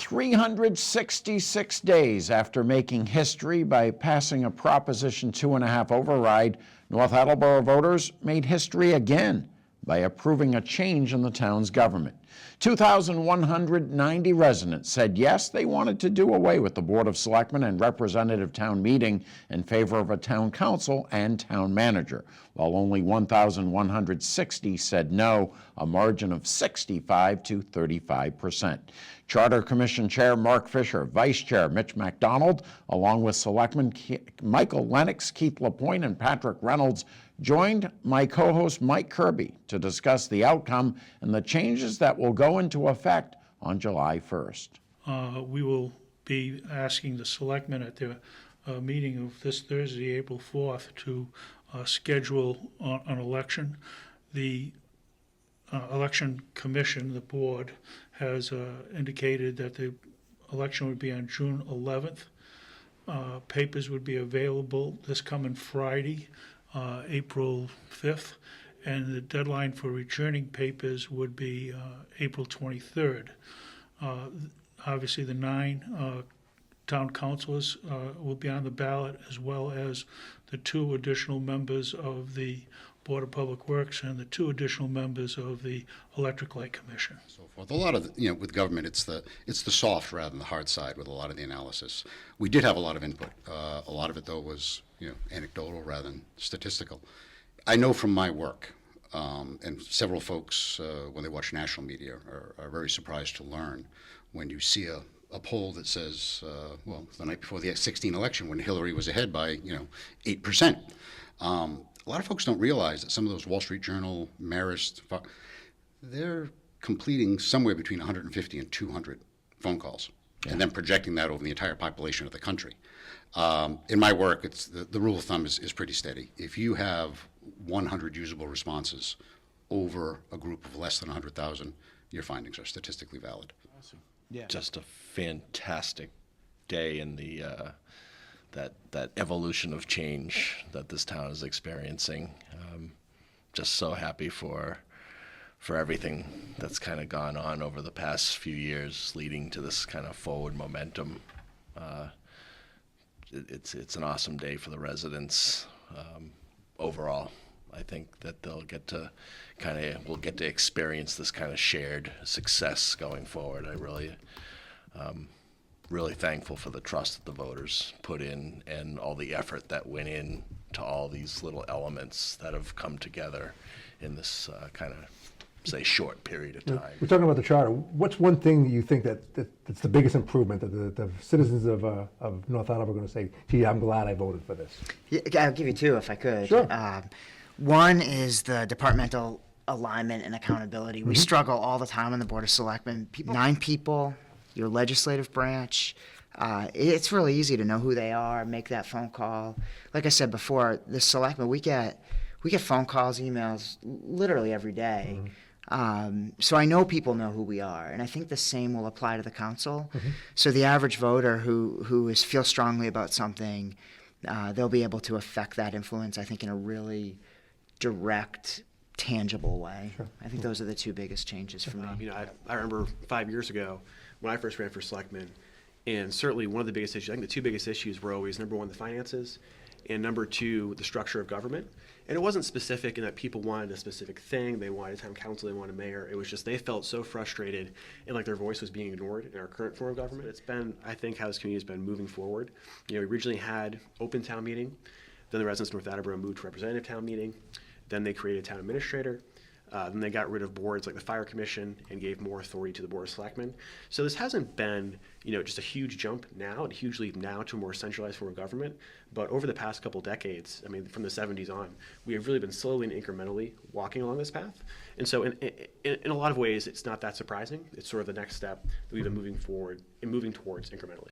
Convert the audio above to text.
366 days after making history by passing a Proposition 2.5 override, North Attleboro voters made history again by approving a change in the town's government. 2,190 residents said yes, they wanted to do away with the Board of Selectmen and representative town meeting in favor of a town council and town manager, while only 1,160 said no, a margin of 65 to 35%. Charter Commission Chair Mark Fisher, Vice Chair Mitch McDonald, along with Selectmen Michael Lennox, Keith LaPointe, and Patrick Reynolds, joined my co-host Mike Kirby to discuss the outcome and the changes that will go into effect on July 1st. We will be asking the selectmen at their meeting of this Thursday, April 4th, to schedule an election. The Election Commission, the board, has indicated that the election would be on June 11th. Papers would be available this coming Friday, April 5th, and the deadline for returning papers would be April 23rd. Obviously, the 9 town councilors will be on the ballot, as well as the 2 additional members of the Board of Public Works and the 2 additional members of the Electric Light Commission. So forth. A lot of, with government, it's the soft rather than the hard side with a lot of the analysis. We did have a lot of input. A lot of it, though, was anecdotal rather than statistical. I know from my work, and several folks, when they watch national media, are very surprised to learn when you see a poll that says, the night before the 2016 election, when Hillary was ahead by 8%. A lot of folks don't realize that some of those Wall Street Journal, Marist, they're completing somewhere between 150 and 200 phone calls, and then projecting that over the entire population of the country. In my work, it's the rule of thumb is pretty steady. If you have 100 usable responses over a group of less than 100,000, your findings are statistically valid. Awesome. Yeah. Just a fantastic day in the that evolution of change that this town is experiencing. Just so happy for everything that's kind of gone on over the past few years, leading to this kind of forward momentum. It's an awesome day for the residents overall. I think that we'll get to experience this kind of shared success going forward. I really thankful for the trust that the voters put in and all the effort that went in to all these little elements that have come together in this kind of, say, short period of time. We're talking about the charter. What's one thing that you think that's the biggest improvement that the citizens of North Attleboro are going to say, gee, I'm glad I voted for this? Yeah, I'll give you 2 if I could. Sure. One is the departmental alignment and accountability. We struggle all the time on the Board of Selectmen. 9 people, your legislative branch. It's really easy to know who they are, make that phone call. Like I said before, the selectmen, we get phone calls, emails literally every day. So I know people know who we are, and I think the same will apply to the council. So the average voter who feels strongly about something, they'll be able to affect that influence, I think, in a really direct, tangible way. Sure. I think those are the 2 biggest changes for me. I remember 5 years ago when I first ran for selectman, and certainly one of the biggest issues, I think the 2 biggest issues were always, number 1, the finances, and number 2, the structure of government. And it wasn't specific in that people wanted a specific thing. They wanted a town council, they wanted a mayor. It was just they felt so frustrated and like their voice was being ignored in our current form of government. It's been, I think, how this community has been moving forward. We originally had open town meeting. Then the residents of North Attleboro moved to representative town meeting. Then they created a town administrator. Then they got rid of boards like the Fire Commission and gave more authority to the Board of Selectmen. So this hasn't been, just a huge jump now, a huge leap now to a more centralized form of government. But over the past couple decades, from the 70s on, we have really been slowly and incrementally walking along this path. And so in a lot of ways, it's not that surprising. It's sort of the next step that we've been moving forward and moving towards incrementally.